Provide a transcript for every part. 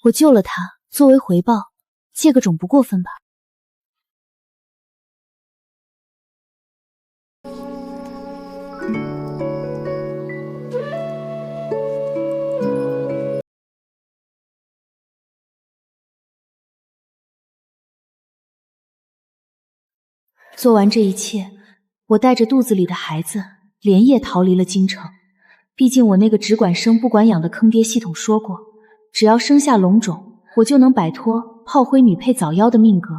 我救了他，作为回报，借个种不过分吧？做完这一切，我带着肚子里的孩子连夜逃离了京城。毕竟我那个只管生不管养的坑爹系统说过，只要生下龙种，我就能摆脱炮灰女配早夭的命格，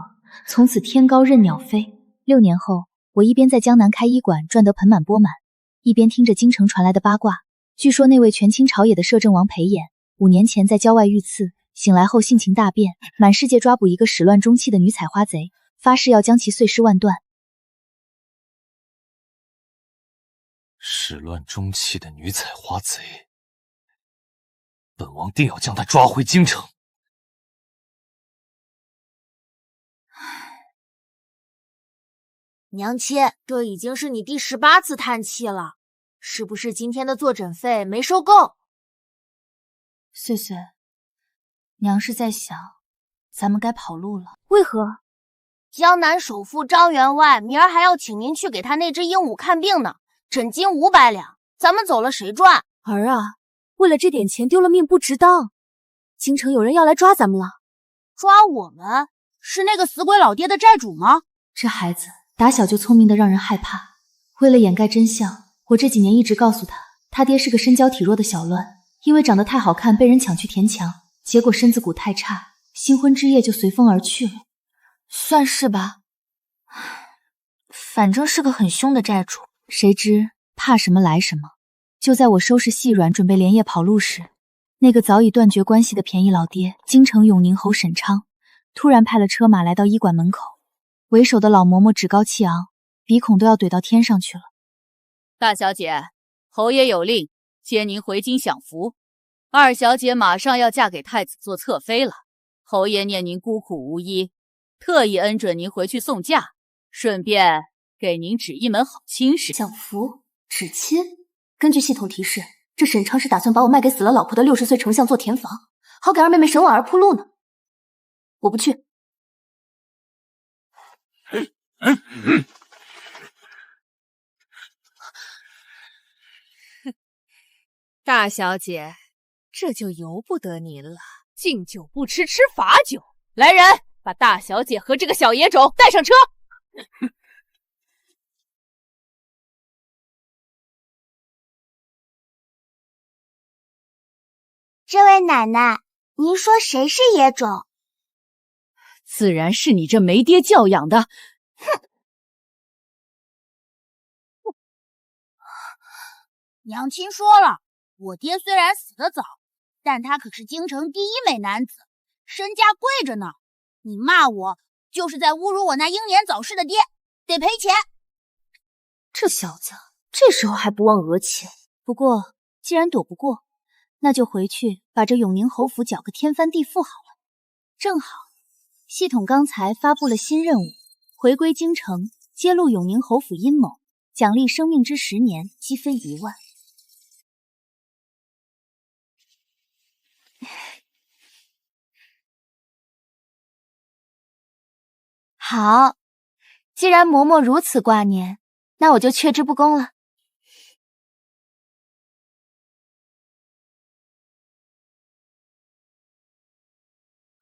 从此天高任鸟飞。6年后，我一边在江南开医馆赚得盆满钵满，一边听着京城传来的八卦。据说那位权倾朝野的摄政王裴衍5年前在郊外遇刺，醒来后性情大变，满世界抓捕一个始乱终弃的女采花贼，发誓要将其碎尸万段。始乱终弃的女采花贼，本王定要将她抓回京城。娘亲，这已经是你第18次叹气了，是不是今天的坐诊费没收够？岁岁，娘是在想，咱们该跑路了。为何？江南首富张员外明儿还要请您去给他那只鹦鹉看病呢，诊金500两，咱们走了谁赚？儿啊，为了这点钱丢了命不值当。京城有人要来抓咱们了。抓我们？是那个死鬼老爹的债主吗？这孩子打小就聪明的让人害怕。为了掩盖真相，我这几年一直告诉他，他爹是个身娇体弱的小乱，因为长得太好看被人抢去填墙，结果身子骨太差，新婚之夜就随风而去了。算是吧，反正是个很凶的债主。谁知怕什么来什么，就在我收拾细软准备连夜跑路时，那个早已断绝关系的便宜老爹京城永宁侯沈昌突然派了车马来到医馆门口，为首的老嬷嬷趾高气昂，鼻孔都要怼到天上去了。大小姐，侯爷有令接您回京享福，二小姐马上要嫁给太子做侧妃了，侯爷念您孤苦无依，特意恩准您回去送嫁，顺便给您指一门好亲事。享福指亲？根据系统提示，这沈昌是打算把我卖给死了老婆的60岁丞相做填房，好给二妹妹沈婉儿铺路呢。我不去。大小姐，这就由不得您了。敬酒不吃吃罚酒。来人，把大小姐和这个小野种带上车。这位奶奶，您说谁是野种？自然是你这没爹教养的。娘亲说了，我爹虽然死得早，但他可是京城第一美男子，身价贵着呢。你骂我，就是在侮辱我那英年早逝的爹，得赔钱。这小子这时候还不忘讹钱。不过既然躲不过，那就回去把这永宁侯府搅个天翻地覆好了。正好系统刚才发布了新任务，回归京城，揭露永宁侯府阴谋，奖励生命之10年，积分1万。好，既然嬷嬷如此挂念，那我就却之不恭了。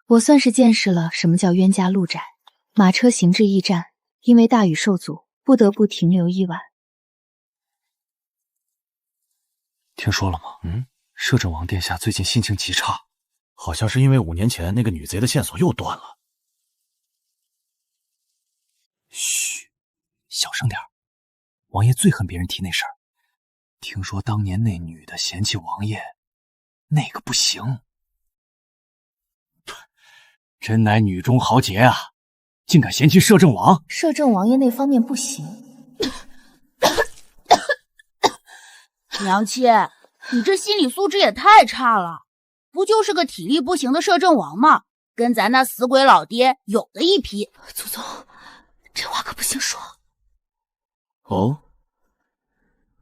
我算是见识了什么叫冤家路窄，马车行至驿站，因为大雨受阻，不得不停留1晚。听说了吗？摄政王殿下最近心情极差，好像是因为5年前那个女贼的线索又断了。嘘，小声点，王爷最恨别人提那事儿。听说当年那女的嫌弃王爷，那个不行。真乃女中豪杰啊，竟敢嫌弃摄政王。摄政王爷那方面不行。娘亲，你这心理素质也太差了，不就是个体力不行的摄政王吗？跟咱那死鬼老爹有的一拼。祖宗，这话可不行说。哦，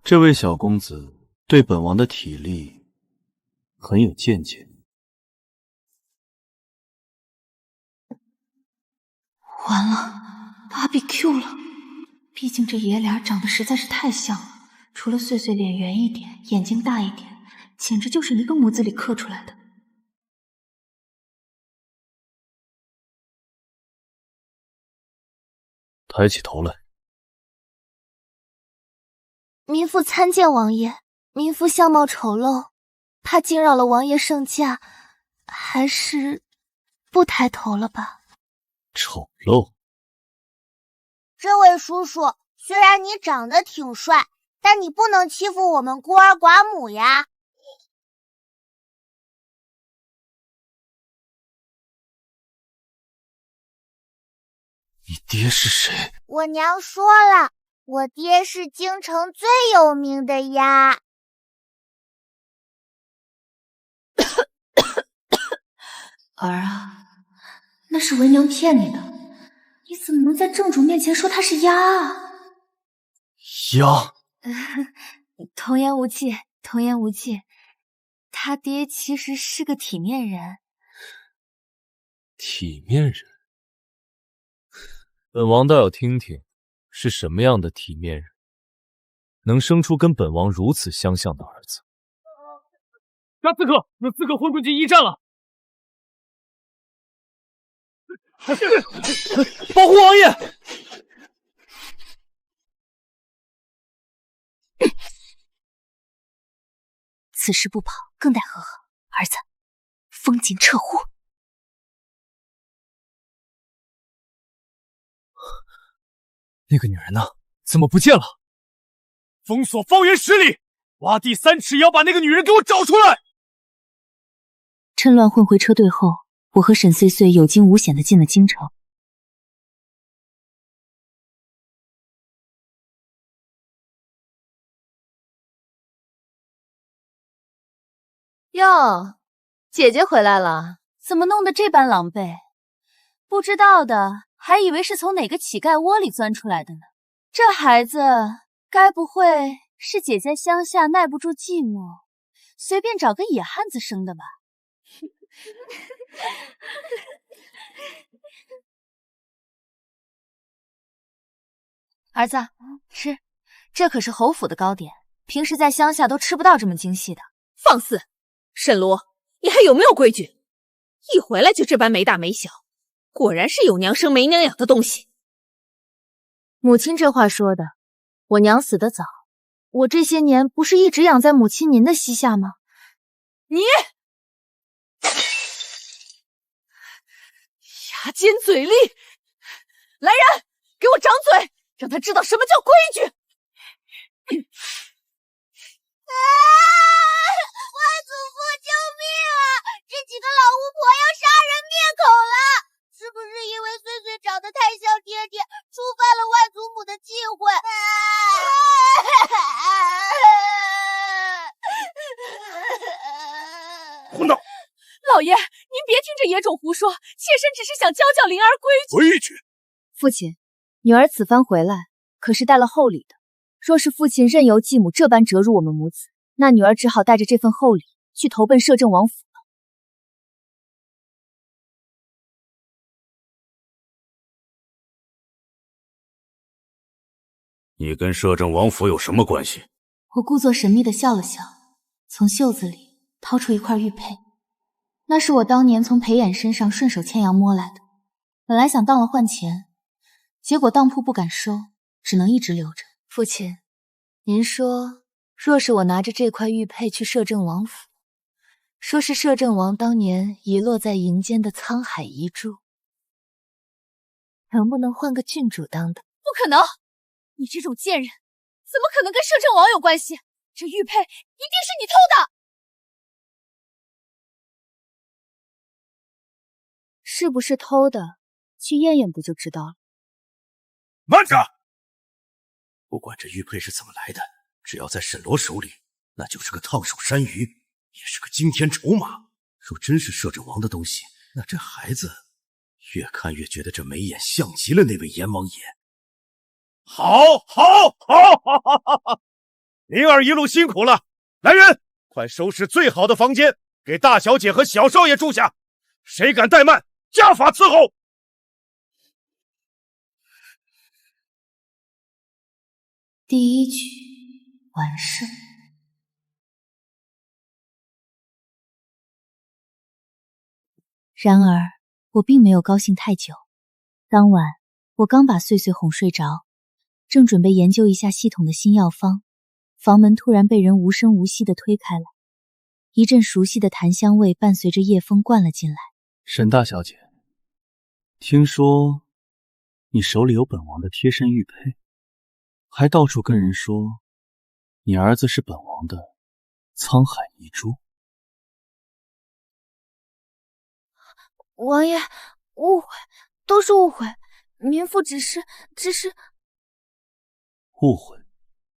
这位小公子对本王的体力很有见解。完了，BBQ 了。毕竟这爷俩长得实在是太像了，除了碎碎脸圆一点，眼睛大一点，简直就是一个模子里刻出来的。抬起头来。民妇参见王爷，民妇相貌丑陋，怕惊扰了王爷圣驾，还是不抬头了吧。丑陋？这位叔叔，虽然你长得挺帅，但你不能欺负我们孤儿寡母呀。你爹是谁？我娘说了，我爹是京城最有名的呀。儿啊，那是为娘骗你的，你怎么能在正主面前说他是鸭啊？鸭？童言无忌，童言无忌，他爹其实是个体面人。体面人？本王倒要听听，是什么样的体面人，能生出跟本王如此相像的儿子？杀刺客！那刺客混进驿站了！保护王爷！此时不跑，更待何？儿子，封禁撤户。那个女人呢？怎么不见了？封锁方圆10里，挖地3尺也要把那个女人给我找出来！趁乱混回车队后，我和沈碎碎有惊无险地进了京城。哟，姐姐回来了，怎么弄得这般狼狈？不知道的还以为是从哪个乞丐窝里钻出来的呢。这孩子该不会是姐在乡下耐不住寂寞，随便找个野汉子生的吧？儿子，吃，这可是侯府的糕点，平时在乡下都吃不到这么精细的。放肆！沈罗，你还有没有规矩？一回来就这般没大没小，果然是有娘生没娘养的东西。母亲这话说的，我娘死得早，我这些年不是一直养在母亲您的膝下吗？你牙尖嘴利，来人，给我掌嘴，让他知道什么叫规矩。外祖父，救命啊！这几个老巫婆要杀人灭口了！是不是因为碎碎长得太像爹爹，触犯了外祖母的忌讳？混蛋！老爷，您别听这野种胡说，妾身只是想教教灵儿规矩。父亲，女儿此番回来，可是带了厚礼的。若是父亲任由继母这般折辱我们母子，那女儿只好带着这份厚礼去投奔摄政王府了。你跟摄政王府有什么关系？我故作神秘地笑了笑，从袖子里掏出一块玉佩，那是我当年从裴衍身上顺手牵羊摸来的。本来想当了换钱，结果当铺不敢收，只能一直留着。父亲，您说，若是我拿着这块玉佩去摄政王府，说是摄政王当年遗落在银间的沧海遗珠，能不能换个郡主当的？不可能！你这种贱人，怎么可能跟摄政王有关系？这玉佩一定是你偷的！是不是偷的，去验验不就知道了？慢着！不管这玉佩是怎么来的，只要在沈罗手里，那就是个烫手山芋，也是个惊天筹码。若真是摄政王的东西，那这孩子越看越觉得这眉眼像极了那位阎王爷。好，灵儿一路辛苦了，来人，快收拾最好的房间，给大小姐和小少爷住下。谁敢怠慢，家法伺候。第1局完胜。然而，我并没有高兴太久。当晚，我刚把碎碎哄睡着，正准备研究一下系统的新药方，房门突然被人无声无息地推开来，一阵熟悉的檀香味伴随着夜风灌了进来。沈大小姐，听说你手里有本王的贴身玉佩，还到处跟人说你儿子是本王的沧海遗珠。王爷，误会，都是误会。民妇只是……误会？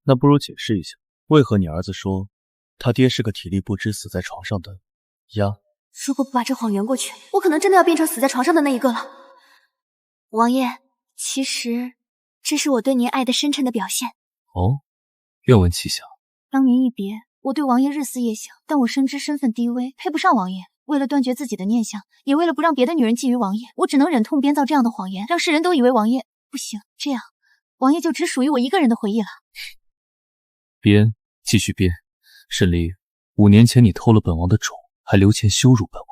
那不如解释一下，为何你儿子说他爹是个体力不支死在床上的鸭？如果不把这谎圆过去，我可能真的要变成死在床上的那一个了。王爷，其实这是我对您爱的深沉的表现。哦，愿闻其详。当年一别，我对王爷日思夜想，但我深知身份低微，配不上王爷。为了断绝自己的念想，也为了不让别的女人觊觎王爷，我只能忍痛编造这样的谎言，让世人都以为王爷不行。这样，王爷就只属于我一个人的回忆了。编，继续编。沈离，5年前你偷了本王的种，还留钱羞辱本王，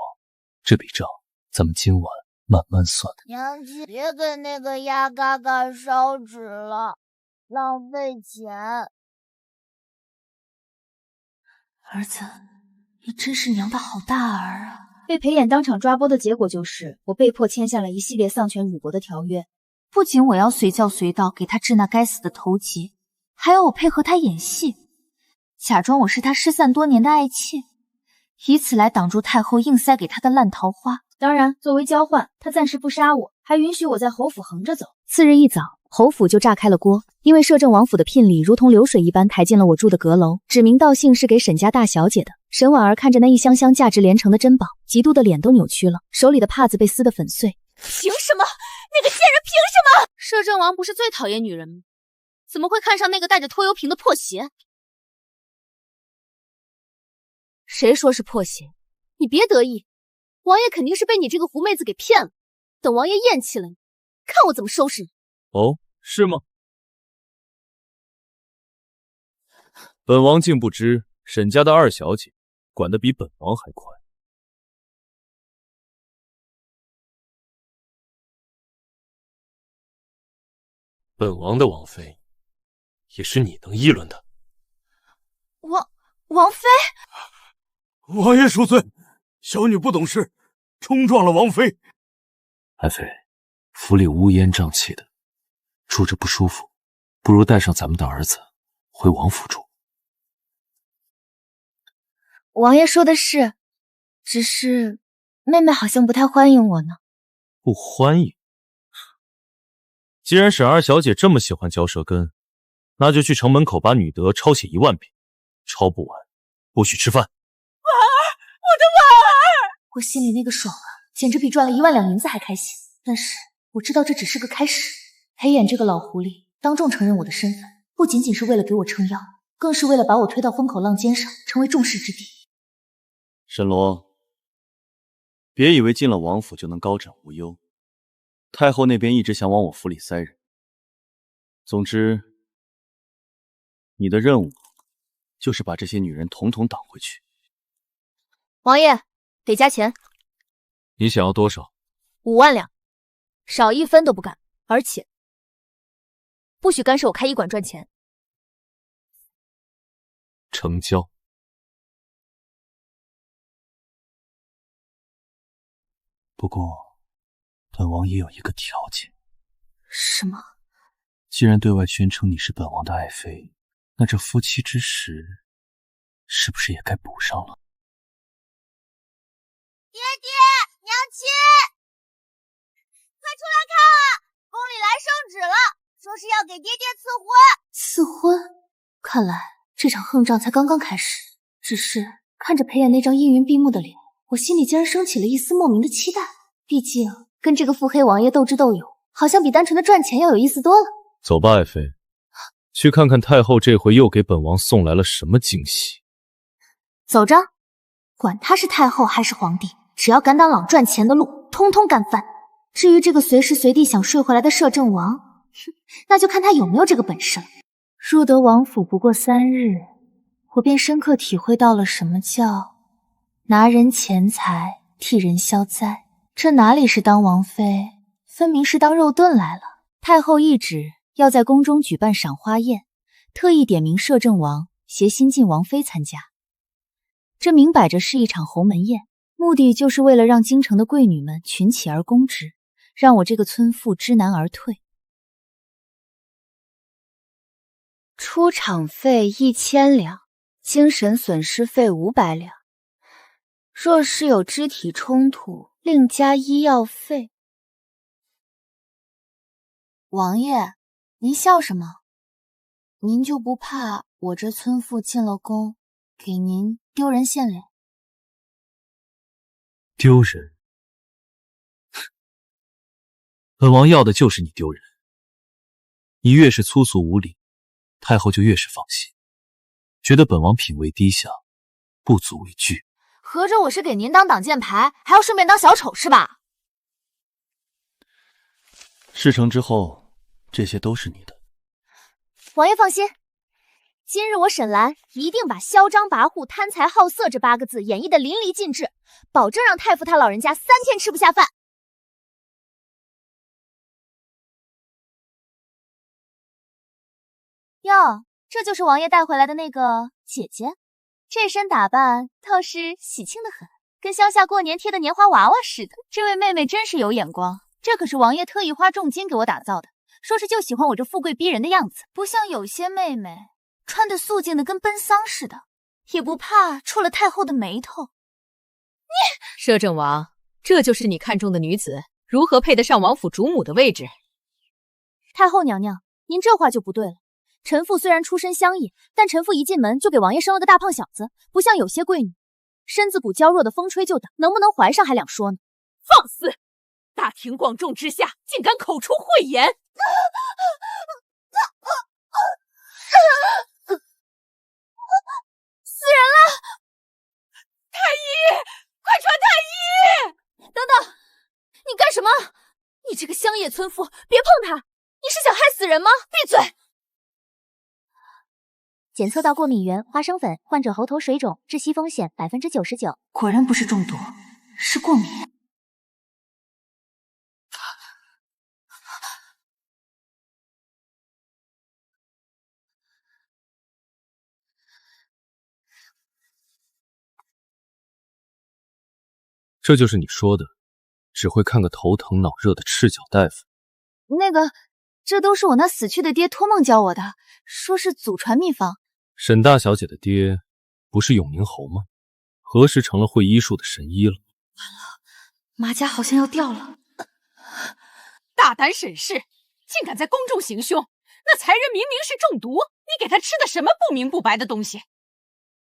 这笔账咱们今晚慢慢算的。娘亲，别给那个鸭嘎嘎烧纸了，浪费钱。儿子，你真是娘的好大儿啊！被裴衍当场抓包的结果就是我被迫签下了一系列丧权辱国的条约。不仅我要随叫随到给他治那该死的头疾，还要我配合他演戏，假装我是他失散多年的爱妾，以此来挡住太后硬塞给他的烂桃花。当然，作为交换，他暂时不杀我，还允许我在侯府横着走。次日一早，侯府就炸开了锅，因为摄政王府的聘礼如同流水一般抬进了我住的阁楼，指名道姓是给沈家大小姐的。沈婉儿看着那一箱箱价值连城的珍宝，嫉妒的脸都扭曲了，手里的帕子被撕得粉碎。凭什么？那个贱人凭什么？摄政王不是最讨厌女人吗？怎么会看上那个带着拖油瓶的破鞋？谁说是破鞋？你别得意，王爷肯定是被你这个狐妹子给骗了。等王爷厌弃了你，看我怎么收拾你。哦，是吗？本王竟不知沈家的2小姐管得比本王还快。本王的王妃，也是你能议论的。王妃，王爷恕罪，小女不懂事，冲撞了王妃。爱妃，府里乌烟瘴气的，住着不舒服，不如带上咱们的儿子回王府住。王爷说的是，只是妹妹好像不太欢迎我呢。不欢迎？既然沈2小姐这么喜欢嚼舌根，那就去城门口把女德抄写1万遍，抄不完不许吃饭。婉儿，我的婉儿！我心里那个爽啊，简直比赚了1万两银子还开心。但是我知道这只是个开始。裴衍这个老狐狸当众承认我的身份，不仅仅是为了给我撑腰，更是为了把我推到风口浪尖上，成为众矢之的。沈罗，别以为进了王府就能高枕无忧。太后那边一直想往我府里塞人。总之，你的任务就是把这些女人统统挡回去。王爷，得加钱。你想要多少？5万两，少1分都不敢。而且，不许干涉我开医馆赚钱。成交。不过，本王也有一个条件。什么？既然对外宣称你是本王的爱妃，那这夫妻之实，是不是也该补上了？爹爹，娘亲，快出来看啊！宫里来圣旨了，说是要给爹爹赐婚。赐婚？看来这场横仗才刚刚开始。只是看着裴衍那张阴云闭目的脸，我心里竟然升起了一丝莫名的期待。毕竟跟这个腹黑王爷斗智斗勇，好像比单纯的赚钱要有意思多了。走吧，爱妃，去看看太后这回又给本王送来了什么惊喜。走着，管他是太后还是皇帝，只要敢挡朗赚钱的路，通通干翻。至于这个随时随地想睡回来的摄政王，那就看他有没有这个本事了。入得王府不过3日，我便深刻体会到了什么叫拿人钱财替人消灾。这哪里是当王妃，分明是当肉盾来了。太后懿旨要在宫中举办赏花宴，特意点名摄政王携新晋王妃参加。这明摆着是一场鸿门宴，目的就是为了让京城的贵女们群起而攻之，让我这个村妇知难而退。出场费1000两，精神损失费500两。若是有肢体冲突，另加医药费。王爷，您笑什么？您就不怕我这村妇进了宫，给您丢人现脸？丢人？本王要的就是你丢人。你越是粗俗无礼，太后就越是放心，觉得本王品位低下，不足为惧。合着我是给您当挡箭牌，还要顺便当小丑是吧？事成之后，这些都是你的。王爷放心，今日我沈兰一定把嚣张跋扈、贪财好色这8个字演绎的淋漓尽致，保证让太傅他老人家3天吃不下饭。哟，这就是王爷带回来的那个姐姐，这身打扮倒是喜庆的很，跟乡下过年贴的年花娃娃似的。这位妹妹真是有眼光，这可是王爷特意花重金给我打造的，说是就喜欢我这富贵逼人的样子，不像有些妹妹穿得素净的跟奔丧似的，也不怕触了太后的眉头。摄政王，这就是你看中的女子，如何配得上王府主母的位置？太后娘娘，您这话就不对了。臣妇虽然出身乡野，但臣妇一进门就给王爷生了个大胖小子，不像有些贵女，身子骨娇弱的风吹就打，能不能怀上还两说呢。放肆！大庭广众之下，竟敢口出秽言！死人了！太医，快传太医！等等，你干什么？你这个乡野村妇，别碰他！你是想害死人吗？闭嘴！检测到过敏源花生粉，患者喉头水肿，窒息风险99%。果然不是中毒，是过敏。这就是你说的只会看个头疼脑热的赤脚大夫？那个，这都是我那死去的爹托梦教我的，说是祖传秘方。沈大小姐的爹不是永宁侯吗？何时成了会医术的神医了？完了，马甲好像要掉了。大胆沈氏，竟敢在宫中行凶！那才人明明是中毒，你给他吃的什么不明不白的东西？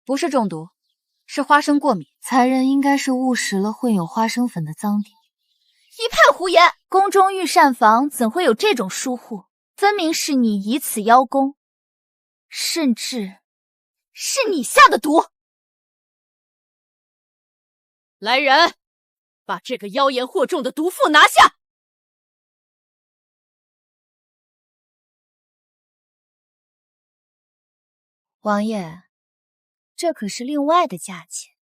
不是中毒，是花生过敏。才人应该是误食了混有花生粉的脏点。一派胡言！宫中御膳房怎会有这种疏忽？分明是你以此邀功，甚至是你下的毒。来人，把这个妖言惑众的毒妇拿下！王爷，这可是另外的价钱。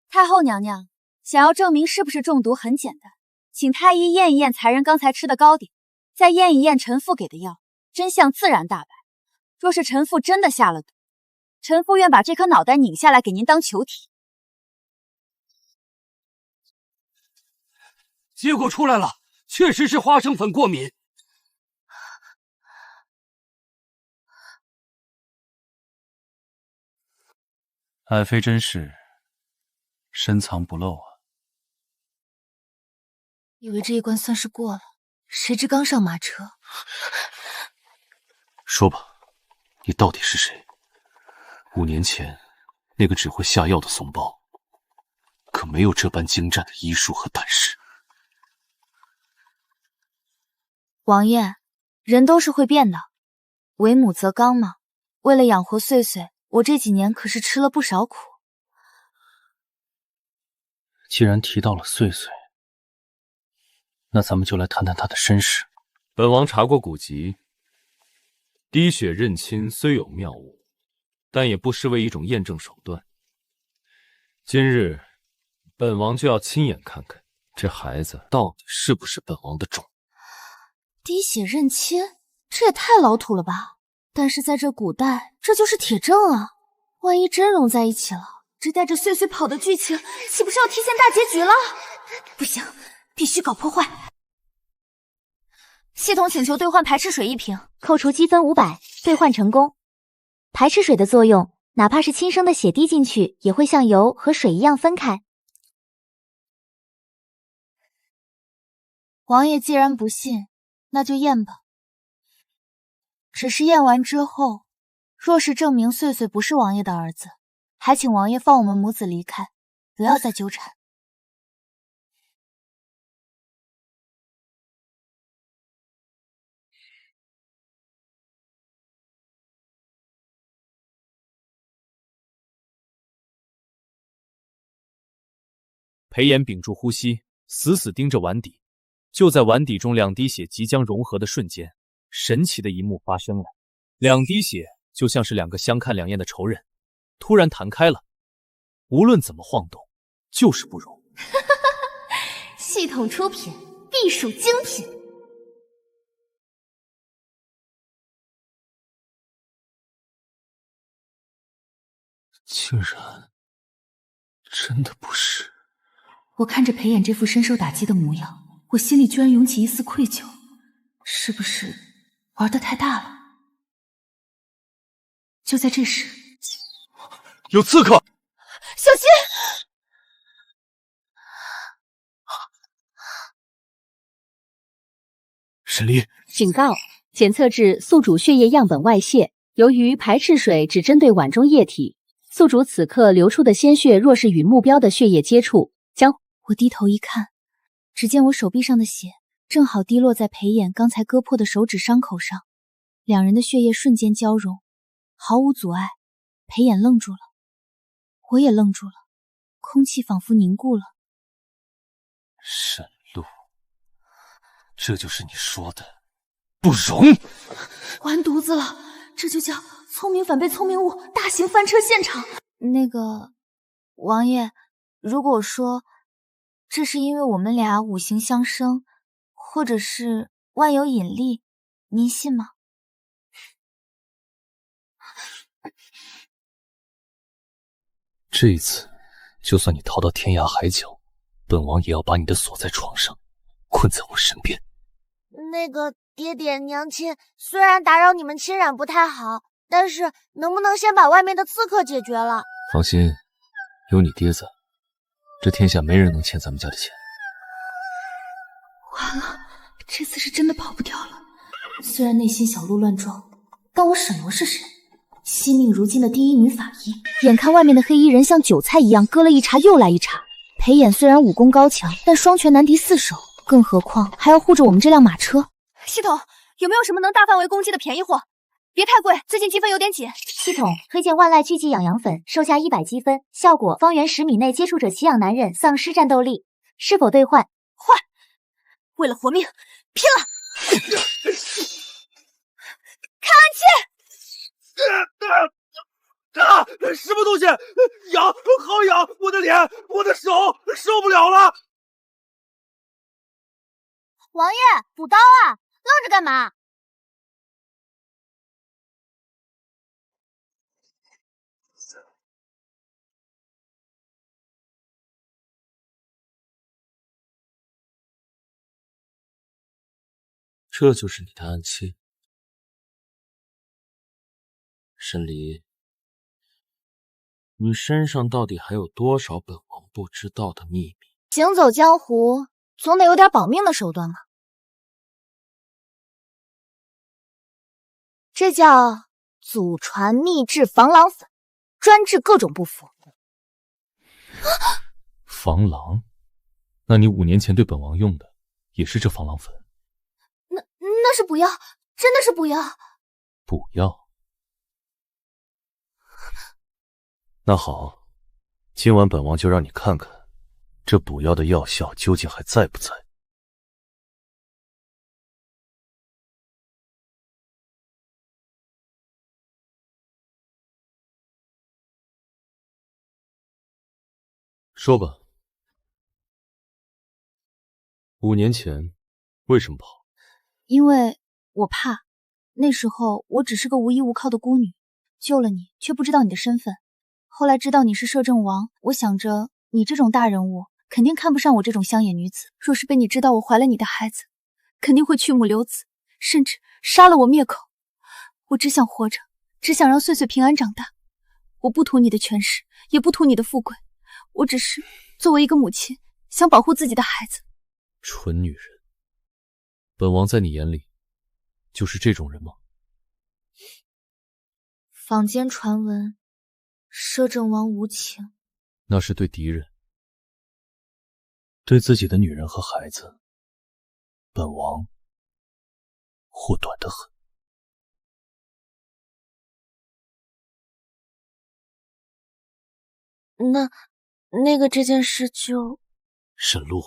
太后娘娘，想要证明是不是中毒很简单，请太医验一验才人刚才吃的糕点，再验一验臣妇给的药，真相自然大白。若是臣妇真的下了毒，臣妇愿把这颗脑袋拧下来给您当球体。结果出来了，确实是花生粉过敏。爱妃真是深藏不露啊！以为这一关算是过了，谁知刚上马车。说吧，你到底是谁？5年前那个只会下药的怂包，可没有这般精湛的医术和胆识。王爷，人都是会变的，为母则刚嘛。为了养活岁岁，我这几年可是吃了不少苦。既然提到了岁岁，那咱们就来谈谈他的身世。本王查过古籍，滴血认亲虽有妙误，但也不失为一种验证手段。今日，本王就要亲眼看看这孩子到底是不是本王的种。滴血认亲，这也太老土了吧？但是在这古代，这就是铁证啊！万一真融在一起了，这带着碎碎跑的剧情，岂不是要提前大结局了？不行，必须搞破坏！系统请求兑换排斥水1瓶，扣除积分500，兑换成功。排斥水的作用，哪怕是亲生的血滴进去，也会像油和水一样分开。王爷既然不信，那就验吧。只是验完之后，若是证明碎碎不是王爷的儿子，还请王爷放我们母子离开，不要再纠缠。裴炎屏住呼吸，死死盯着碗底。就在碗底中2滴血即将融合的瞬间，神奇的一幕发生了，2滴血就像是2个相看两厌的仇人，突然弹开了，无论怎么晃动，就是不融。系统出品，必属精品。竟然真的不是。我看着裴衍这副深受打击的模样，我心里居然涌起一丝愧疚，是不是玩得太大了？就在这时，有刺客！小心！沈离，警告：检测至宿主血液样本外泄，由于排斥水只针对碗中液体，宿主此刻流出的鲜血若是与目标的血液接触，将……我低头一看，只见我手臂上的血正好滴落在裴衍刚才割破的手指伤口上，两人的血液瞬间交融，毫无阻碍。裴衍愣住了，我也愣住了，空气仿佛凝固了。沈路，这就是你说的不容！完犊子了，这就叫聪明反被聪明误，大型翻车现场。那个王爷，如果说这是因为我们俩五行相生，或者是万有引力，您信吗？这一次，就算你逃到天涯海角，本王也要把你的锁在床上，困在我身边。那个爹爹娘亲，虽然打扰你们亲染不太好，但是能不能先把外面的刺客解决了？放心，有你爹在，这天下没人能欠咱们家的钱。完了，这次是真的跑不掉了。虽然内心小鹿乱撞，但我沈罗是谁？惜命如金的第一女法医。眼看外面的黑衣人像韭菜一样割了一茬又来一茬，裴衍虽然武功高强，但双拳难敌4手，更何况还要护着我们这辆马车。系统有没有什么能大范围攻击的便宜货？别太贵，最近积分有点紧。系统推荐万籁聚集养阳粉，售价100积分，效果方圆10米内接触者奇痒难忍，丧失战斗力。是否兑换？换！为了活命，拼了！看暗器！什么东西？痒，好痒！我的脸，我的手，受不了了！王爷，补刀啊！愣着干嘛？这就是你的暗器，沈离，你身上到底还有多少本王不知道的秘密？行走江湖，总得有点保命的手段嘛。这叫祖传秘制防狼粉，专治各种不服。防狼？那你5年前对本王用的也是这防狼粉？那是补药，真的是补药。补药？那好，今晚本王就让你看看，这补药的药效究竟还在不在。说吧，5年前为什么跑？因为我怕，那时候我只是个无依无靠的孤女，救了你，却不知道你的身份。后来知道你是摄政王，我想着你这种大人物肯定看不上我这种乡野女子，若是被你知道我怀了你的孩子，肯定会去母留子，甚至杀了我灭口。我只想活着，只想让穗穗平安长大。我不图你的权势，也不图你的富贵，我只是作为一个母亲，想保护自己的孩子。蠢女人，本王在你眼里就是这种人吗？坊间传闻，摄政王无情，那是对敌人。对自己的女人和孩子，本王护短得很。那个这件事就……沈露，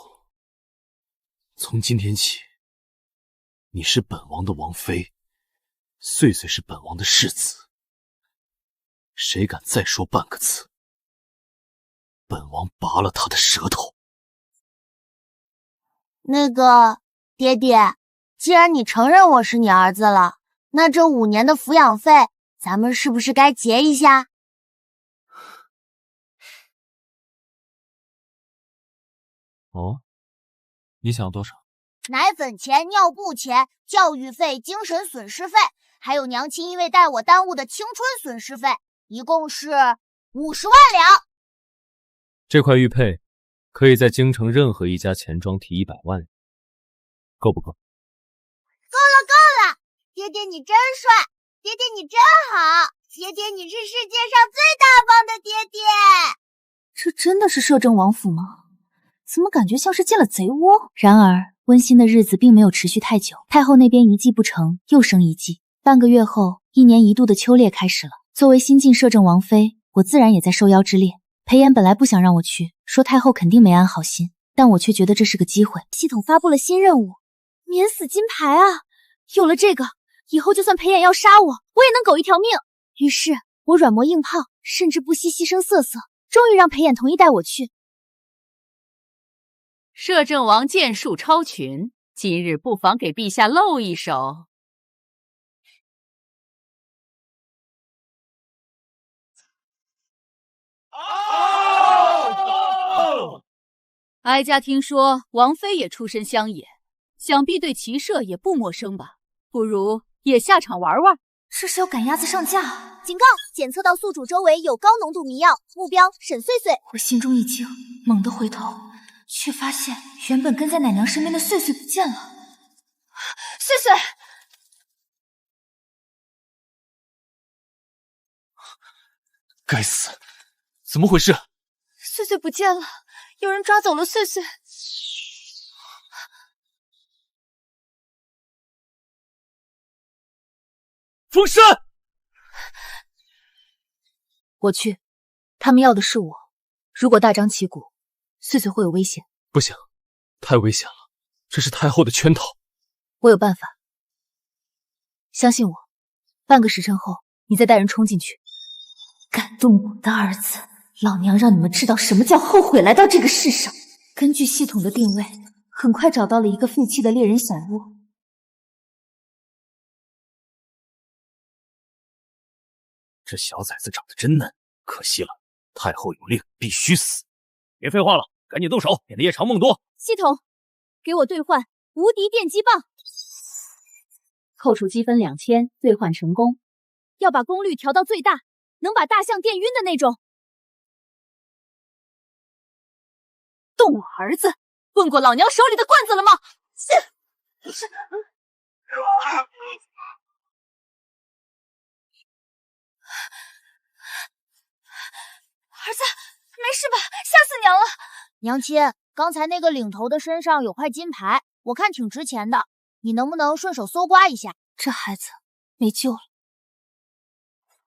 从今天起，你是本王的王妃，穗穗是本王的世子。谁敢再说半个字，本王拔了他的舌头。那个爹爹，既然你承认我是你儿子了，那这5年的抚养费，咱们是不是该结一下？哦，你想要多少？奶粉钱、尿布钱、教育费、精神损失费，还有娘亲因为带我耽误的青春损失费，一共是50万两。这块玉佩可以在京城任何一家钱庄提100万人，够不够？够了，爹爹你真帅，爹爹你真好，爹爹你是世界上最大方的爹爹。这真的是摄政王府吗？怎么感觉像是进了贼窝？然而温馨的日子并没有持续太久，太后那边一计不成又生一计。半个月后，1年1度的秋猎开始了。作为新晋摄政王妃，我自然也在受邀之列。裴炎本来不想让我去，说太后肯定没安好心，但我却觉得这是个机会。系统发布了新任务，免死金牌啊！有了这个，以后就算裴炎要杀我，我也能苟一条命。于是我软磨硬泡，甚至不惜牺牲瑟瑟，终于让裴炎同意带我去。摄政王剑术超群，今日不妨给陛下露一手。哀家听说王妃也出身乡野，想必对骑射也不陌生吧？不如也下场玩玩。这是要赶鸭子上架！警告：检测到宿主周围有高浓度迷药，目标沈穗穗。我心中一惊，猛地回头，却发现原本跟在奶娘身边的穗穗不见了。穗穗，该死，怎么回事？穗穗不见了，有人抓走了穗穗。风山，我去，他们要的是我。如果大张旗鼓，穗穗会有危险。不行，太危险了，这是太后的圈套。我有办法，相信我，半个时辰后，你再带人冲进去。敢动我的儿子，老娘让你们知道什么叫后悔来到这个世上。根据系统的定位，很快找到了一个废弃的猎人小屋。这小崽子长得真嫩，可惜了，太后有令，必须死。别废话了，赶紧动手，免得夜长梦多。系统，给我兑换无敌电击棒，扣除积分2000，兑换成功。要把功率调到最大，能把大象电晕的那种。动我儿子，问过老娘手里的罐子了吗？儿子，没事吧？吓死娘了！娘亲，刚才那个领头的身上有块金牌，我看挺值钱的，你能不能顺手搜刮一下？这孩子没救了。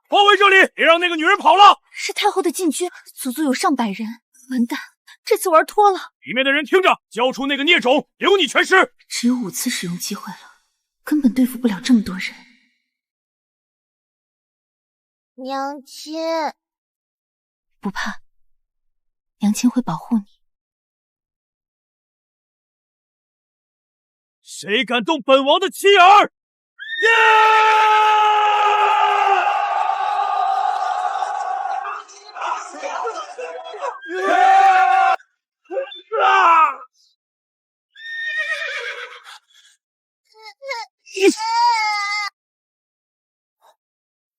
包围这里，别让那个女人跑了！是太后的禁军，足足有上百人。完蛋，这次玩脱了。里面的人听着，交出那个孽种，留你全尸。只有5次使用机会了，根本对付不了这么多人。娘亲，不怕，娘亲会保护你。谁敢动本王的妻儿？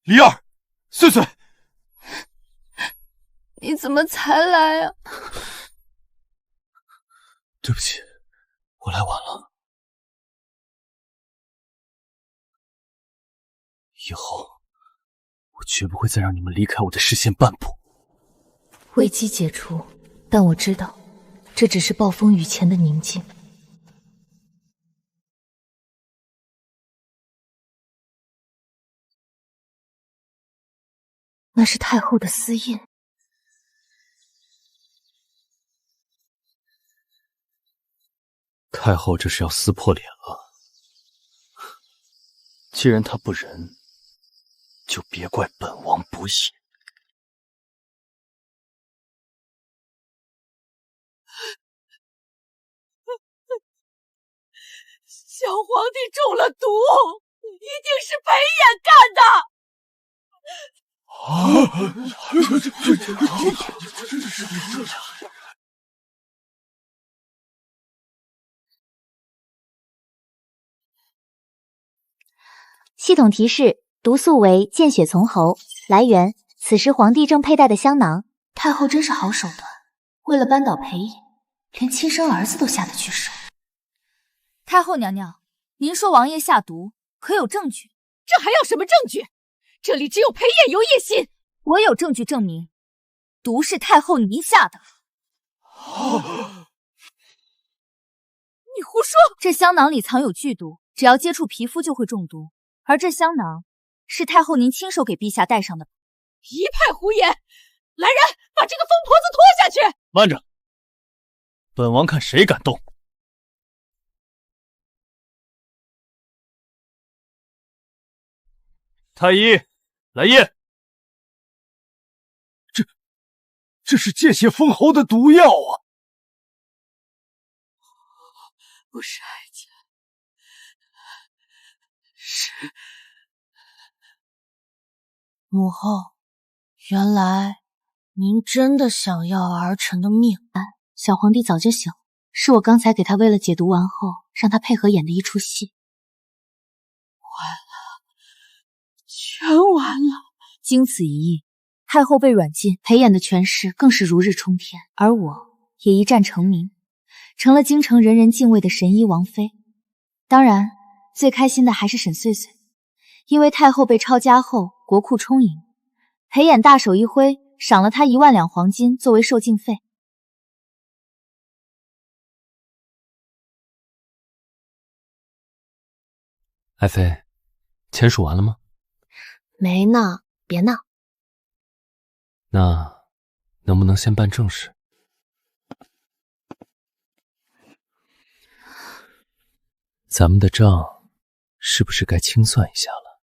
李儿，碎碎，你怎么才来啊？对不起，我来晚了。以后我绝不会再让你们离开我的视线半步。危机解除，但我知道，这只是暴风雨前的宁静。那是太后的私印。太后这是要撕破脸了。既然她不仁，就别怪本王不义。小皇帝中了毒，一定是裴炎干的。系统提示：毒素为见血从喉，来源：此时皇帝正佩戴的香囊。太后真是好手段，为了扳倒裴隐，连亲生儿子都下得去手。太后娘娘，您说王爷下毒，可有证据？这还要什么证据？这里只有裴炎有异心。我有证据证明，毒是太后您下的。你胡说！这香囊里藏有剧毒，只要接触皮肤就会中毒。而这香囊是太后您亲手给陛下戴上的。一派胡言！来人，把这个疯婆子拖下去！慢着，本王看谁敢动！太医，来验。这是见血封喉的毒药啊！不是哀家，是母后。原来您真的想要儿臣的命。小皇帝早就醒，是我刚才给他喂了解毒丸后，让他配合演的一出戏。完了，全完了！经此一役，太后被软禁，裴衍的权势更是如日冲天，而我也一战成名，成了京城人人敬畏的神医王妃。当然，最开心的还是沈碎碎，因为太后被抄家后，国库充盈，裴衍大手一挥，赏了他1万两黄金作为受禁费。爱妃，签署完了吗？没呢，别闹。那能不能先办正事？咱们的账是不是该清算一下了？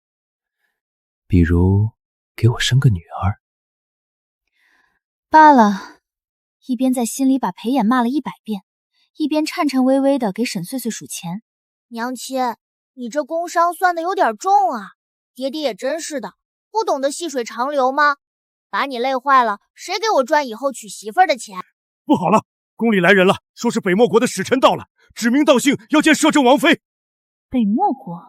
比如给我生个女儿。罢了，一边在心里把裴衍骂了100遍，一边颤颤巍巍地给沈碎碎数钱。娘亲，你这工伤算得有点重啊！爹爹也真是的，不懂得细水长流吗？把你累坏了，谁给我赚以后娶媳妇儿的钱？不好了，宫里来人了，说是北漠国的使臣到了，指名道姓要见摄政王妃。北漠国，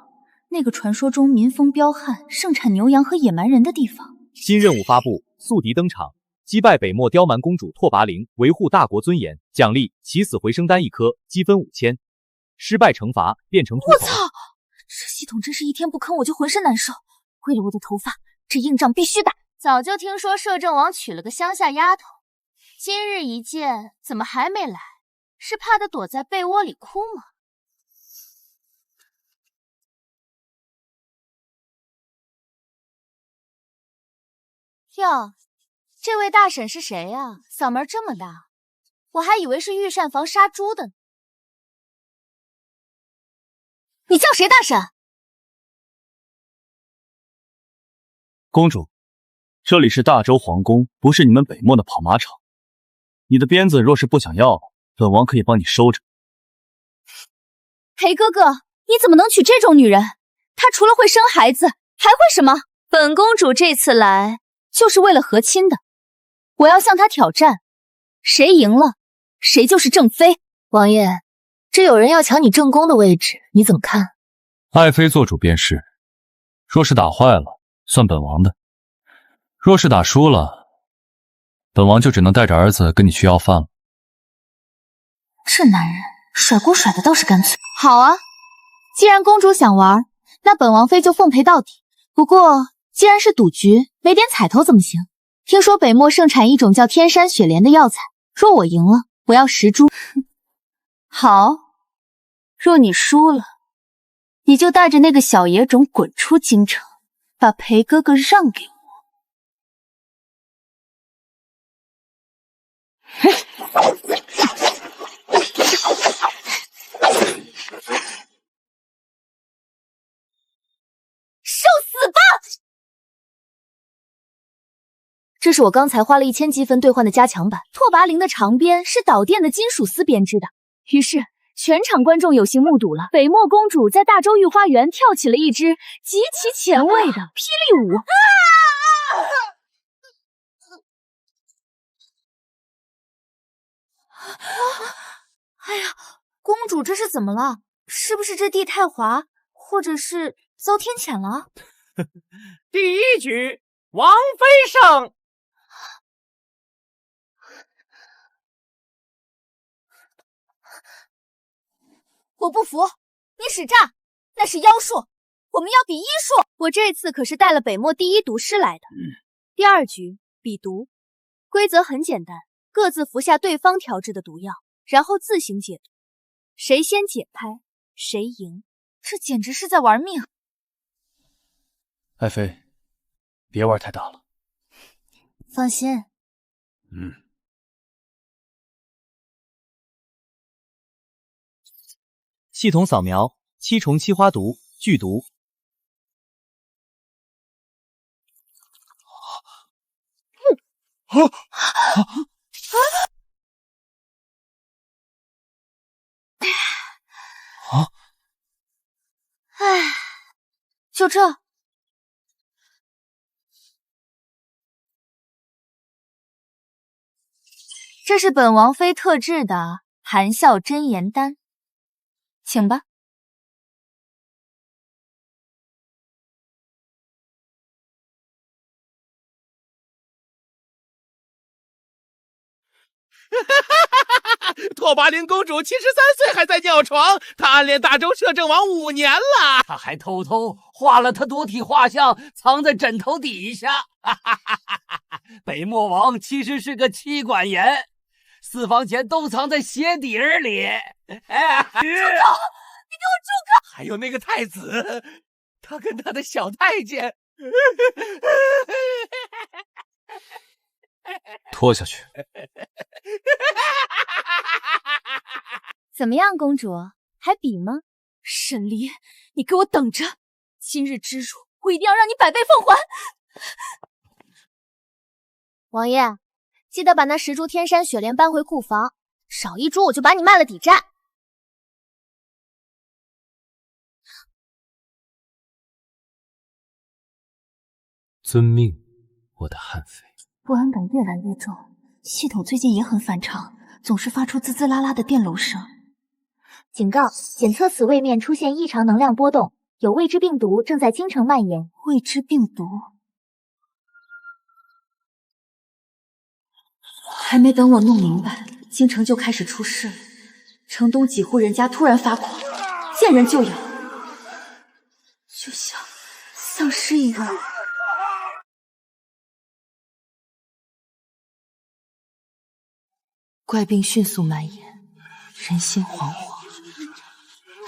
那个传说中民风彪悍、盛产牛羊和野蛮人的地方。新任务发布，宿敌登场，击败北漠刁蛮公主拓跋陵，维护大国尊严，奖励起死回生丹1颗，积分5000。失败惩罚变成秃头。我操！这系统真是一天不坑我就浑身难受。为了我的头发，这硬仗必须打。早就听说摄政王娶了个乡下丫头，今日一见，怎么还没来？是怕他躲在被窝里哭吗？哟，这位大婶是谁呀？嗓门这么大，我还以为是御膳房杀猪的呢。你叫谁大婶？公主，这里是大周皇宫，不是你们北漠的跑马场。你的鞭子若是不想要，本王可以帮你收着。裴哥哥，你怎么能娶这种女人？她除了会生孩子，还会什么？本公主这次来就是为了和亲的，我要向她挑战，谁赢了，谁就是正妃。王爷，这有人要抢你正宫的位置，你怎么看？爱妃做主便是，若是打坏了，算本王的；若是打输了，本王就只能带着儿子跟你去要饭了。这男人甩锅甩的倒是干脆。好啊，既然公主想玩，那本王妃就奉陪到底。不过既然是赌局，没点彩头怎么行？听说北漠盛产一种叫天山雪莲的药材，若我赢了，我要10株。好，若你输了，你就带着那个小野种滚出京城，把裴哥哥让给我。受死吧！这是我刚才花了1000积分兑换的加强版，拓跋灵的长鞭是导电的金属丝编织的。于是全场观众有幸目睹了北漠公主在大周御花园跳起了一支极其前卫的霹雳舞。哎呀，公主这是怎么了？是不是这地太滑，或者是遭天谴了？第一局，王妃胜。我不服，你使诈，那是妖术，我们要比医术。我这次可是带了北漠第一毒师来的。第2局比毒，规则很简单，各自服下对方调制的毒药，然后自行解毒，谁先解开谁赢。这简直是在玩命。爱妃，别玩太大了。放心。系统扫描7重七花毒剧毒。唉，就这。这是本王妃特制的含笑真言丹，请吧。拓跋灵公主73岁还在尿床，她暗恋大周摄政王5年了，她还偷偷画了他裸体画像，藏在枕头底下。北漠王其实是个妻管严，私房钱都藏在鞋底儿里。住口！你给我住口！还有那个太子，他跟他的小太监。拖下去。怎么样，公主，还比吗？沈离，你给我等着！今日之辱，我一定要让你百倍奉还！王爷，记得把那10株天山雪莲搬回库房，少1株我就把你卖了抵债。遵命，我的汉妃。不安感越来越重，系统最近也很反常，总是发出滋滋啦啦的电楼声。警告：检测此位面出现异常能量波动，有未知病毒正在京城蔓延。未知病毒？还没等我弄明白，京城就开始出事了。城东几户人家突然发狂，见人就咬，就像丧尸一样。怪病迅速蔓延，人心惶惶。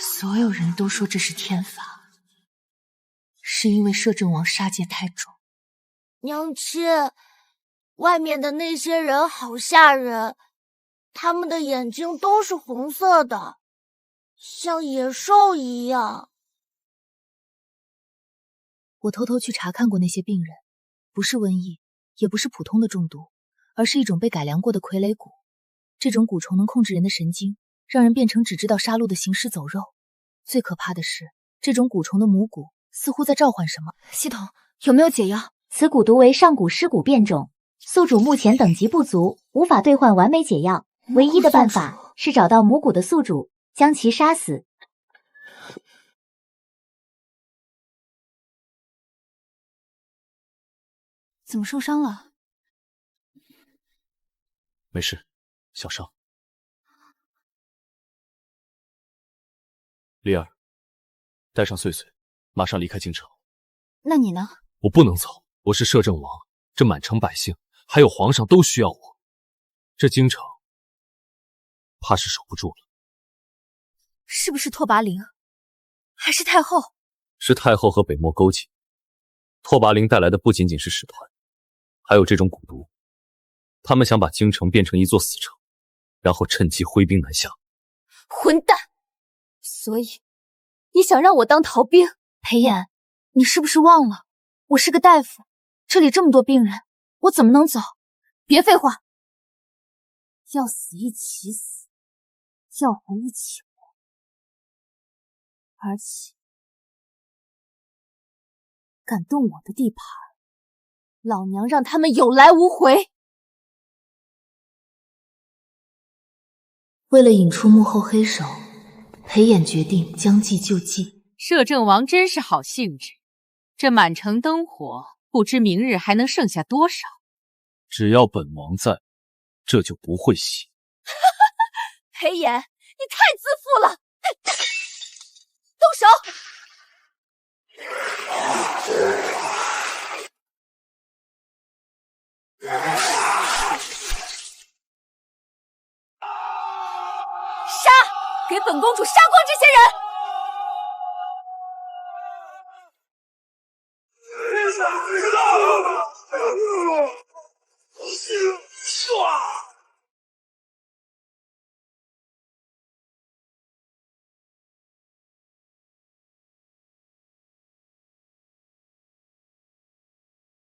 所有人都说这是天罚，是因为摄政王杀戒太重。娘亲，外面的那些人好吓人，他们的眼睛都是红色的，像野兽一样。我偷偷去查看过那些病人，不是瘟疫，也不是普通的中毒，而是一种被改良过的傀儡蛊。这种蛊虫能控制人的神经，让人变成只知道杀戮的行尸走肉。最可怕的是，这种蛊虫的母蛊似乎在召唤什么。系统有没有解药？此蛊毒为上蛊尸蛊变种，宿主目前等级不足，无法兑换完美解药。唯一的办法是找到母蛊的宿主，将其杀死。怎么受伤了？没事，小伤。丽儿，带上穗穗，马上离开京城。那你呢？我不能走，我是摄政王，这满城百姓还有皇上都需要我，这京城怕是守不住了。是不是拓跋陵？还是太后？是太后和北漠勾结。拓跋陵带来的不仅仅是使团，还有这种蛊毒。他们想把京城变成一座死城，然后趁机挥兵南下。混蛋！所以你想让我当逃兵？裴炎，你是不是忘了我是个大夫，这里这么多病人，我怎么能走？别废话，要死一起死，要活一起活，而且敢动我的地盘，老娘让他们有来无回。为了引出幕后黑手，裴衍决定将计就计。摄政王真是好兴致，这满城灯火，不知明日还能剩下多少。只要本王在，这就不会熄。裴衍，你太自负了！动手！杀！给本公主杀光这些人！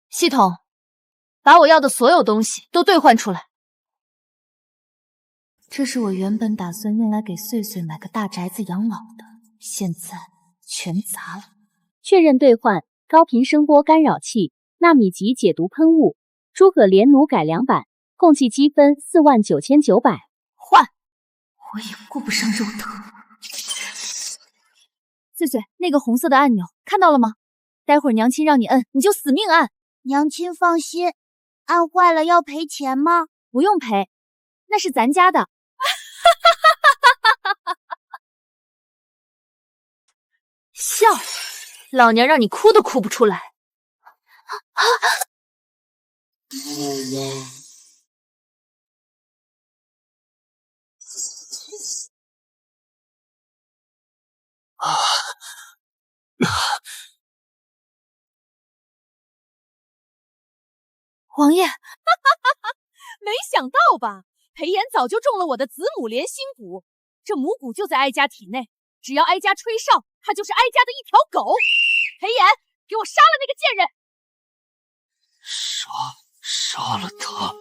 系统，把我要的所有东西都兑换出来。这是我原本打算用来给穗穗买个大宅子养老的，现在全砸了。确认兑换：高频声波干扰器、纳米级解毒喷雾、诸葛连弩改良版，共计积分49900。换！我也顾不上肉疼。穗穗，那个红色的按钮看到了吗？待会儿娘亲让你摁，你就死命按。娘亲放心，按坏了要赔钱吗？不用赔，那是咱家的。笑，老娘让你哭都哭不出来。王爷，没想到吧？裴炎早就中了我的子母连心蛊，这母蛊就在哀家体内，只要哀家吹哨，他就是哀家的一条狗。裴炎，给我杀了那个贱人！杀了他！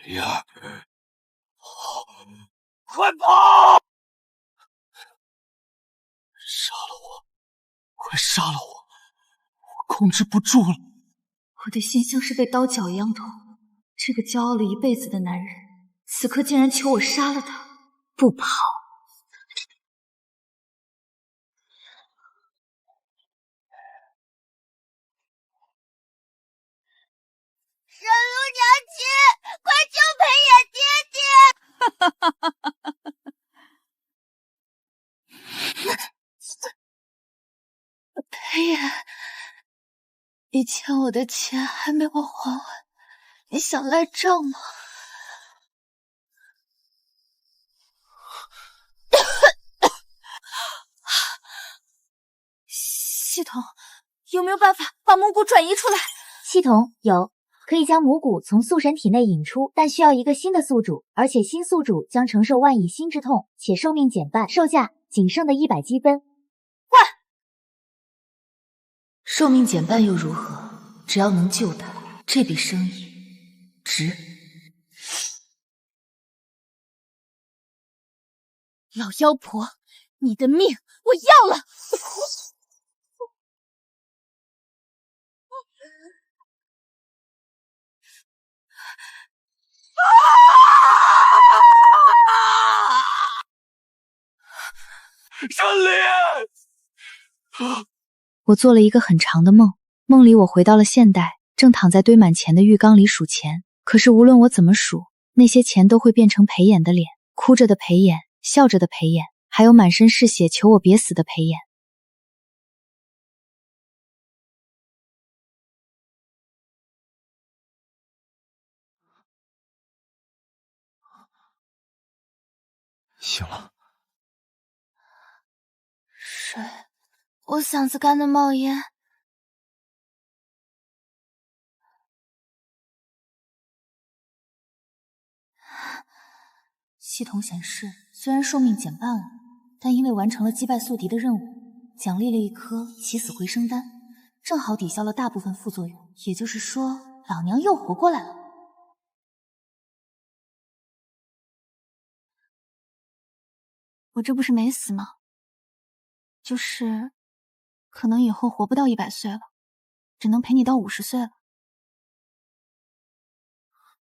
灵儿，快跑！杀了我！快杀了我！我控制不住了。我的心像是被刀绞一样痛。这个骄傲了一辈子的男人，此刻竟然求我杀了他，不跑！神龙娘亲，快救裴衍爹爹！裴衍，你欠我的钱还没我还完，你想赖账吗？系统，有没有办法把母蛊转移出来？系统有，可以将母骨从宿神体内引出，但需要一个新的宿主，而且新宿主将承受万亿心之痛，且寿命减半，售价仅剩的100积分。换！寿命减半又如何？只要能救他，这笔生意值。老妖婆，你的命我要了！山林！我做了一个很长的梦，梦里我回到了现代，正躺在堆满钱的浴缸里数钱。可是无论我怎么数，那些钱都会变成裴衍的脸，哭着的裴衍，笑着的裴衍，还有满身是血求我别死的裴衍。醒了。水，我嗓子干的冒烟。系统显示，虽然寿命减半了，但因为完成了击败宿敌的任务，奖励了一颗起死回生丹，正好抵消了大部分副作用。也就是说，老娘又活过来了。我这不是没死吗？就是可能以后活不到100岁了，只能陪你到50岁了。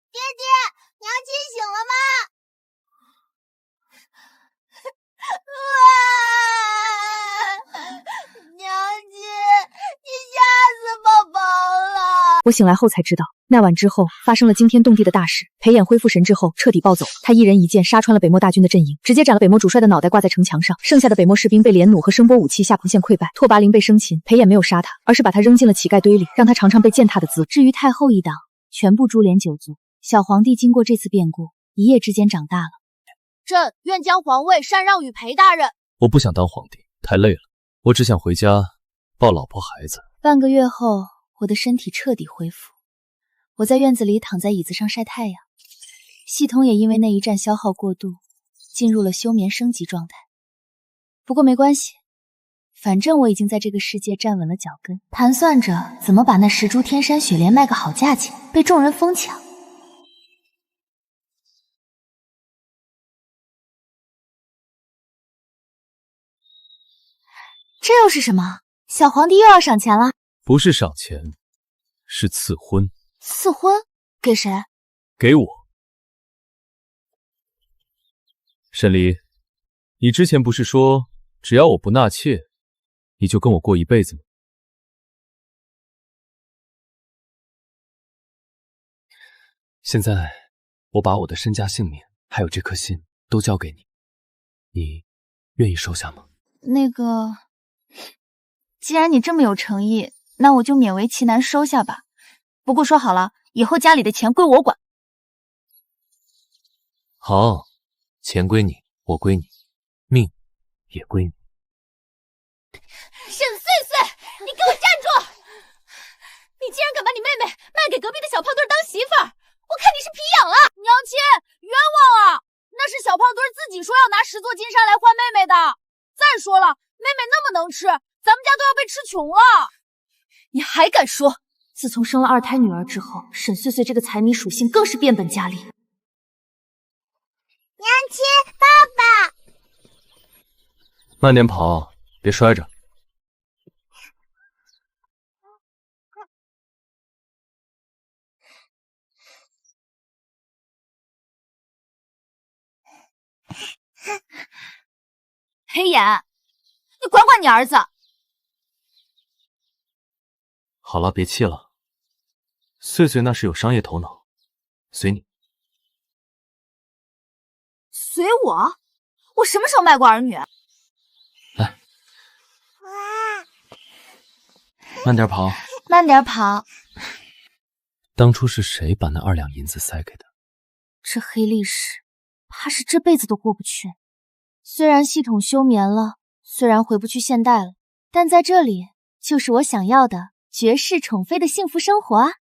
爹爹，娘亲醒了吗？娘亲，你吓死宝宝了！我醒来后才知道，那晚之后发生了惊天动地的大事。裴衍恢复神智后彻底暴走，他一人一剑杀穿了北漠大军的阵营，直接斩了北漠主帅的脑袋挂在城墙上，剩下的北漠士兵被连弩和声波武器吓螃蟹溃败。拓跋陵被生擒，裴衍没有杀他，而是把他扔进了乞丐堆里，让他尝尝被践踏的滋味。至于太后一党，全部株连九族。小皇帝经过这次变故，一夜之间长大了。朕愿将皇位禅让与裴大人。我不想当皇帝，太累了，我只想回家抱老婆孩子。半个月后，我的身体彻底恢复。我在院子里躺在椅子上晒太阳，系统也因为那一战消耗过度，进入了休眠升级状态。不过没关系，反正我已经在这个世界站稳了脚跟，盘算着怎么把那10株天山雪莲卖个好价钱，被众人疯抢。这又是什么？小皇帝又要赏钱了？不是赏钱，是赐婚。赐婚？给谁？给我。沈离，你之前不是说只要我不纳妾，你就跟我过一辈子吗？现在我把我的身家性命还有这颗心都交给你，你愿意收下吗？那个，既然你这么有诚意，那我就勉为其难收下吧。不过说好了，以后家里的钱归我管。好，钱归你，我归你，命也归你。沈碎碎，你给我站住！你竟然敢把你妹妹卖给隔壁的小胖墩当媳妇儿，我看你是皮痒了！娘亲，冤枉啊！那是小胖墩自己说要拿10座金山来换妹妹的。再说了，妹妹那么能吃，咱们家都要被吃穷了。你还敢说？自从生了2胎女儿之后，沈碎碎这个财迷属性更是变本加厉。娘亲，爸爸，慢点跑，别摔着。裴衍，你管管你儿子。好了，别气了。碎碎那是有商业头脑，随你。随我？我什么时候卖过儿女？来，慢点跑，慢点跑。当初是谁把那2两银子塞给的？这黑历史，怕是这辈子都过不去。虽然系统休眠了，虽然回不去现代了，但在这里就是我想要的绝世宠妃的幸福生活啊！